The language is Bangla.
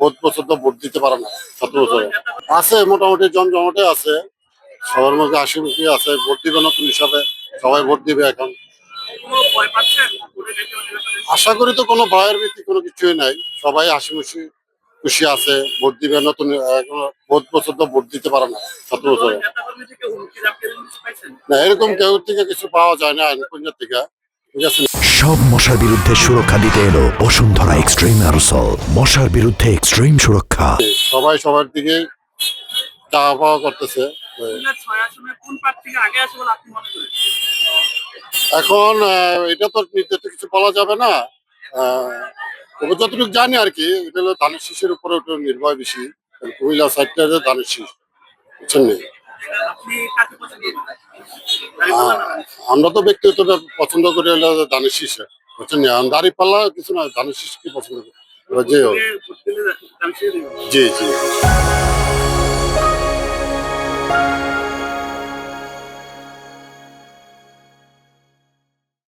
বহুত বছর তো ভোট দিতে পারে না, 17 বছরে আছে মোটামুটি জমজমাটে আছে, সবার মধ্যে হাসি মুখি আছে, ভোট দিবে নতুন হিসাবে, সবাই ভোট দিবে এখন। আশা করি তো কোনো ভয়ের ভীতি কোনো কিছুই নাই, সবাই হাসি মুখি খুশি আছে, ভোট দিবে নতুন, এখন বহুত বছর তো ভোট দিতে পারে না, 17 বছরে। না, এরকম কেউ থেকে কিছু পাওয়া যায় না আইন পঞ্চায়েত থেকে, ঠিক আছে। সব মশার বিরুদ্ধে সুরক্ষা দিতে এলো বসুন্ধরা এক্সট্রিম অ্যারোসল, মশার বিরুদ্ধে এক্সট্রিম সুরক্ষা। সবাই সবার দিকে চাওয়া পাওয়া করতেছে। এখন এটা তো নির্দিষ্ট কিছু বলা যাবে না, তবে যতটুকু জানি আর কি, এটা হলো ধানের শীষের উপরে একটু নির্ভর বেশি, কুমিল্লা সাইডটা ধানের শীষ, বুঝছেন নি? আমরা তো ব্যক্তিগত পছন্দ করি হলো ধানের শীষ, বুঝছেন নি? দাঁড়ি পাল্লা কিছু না, ধানের শীষ কি পছন্দ করি, যে হোক। জি জি।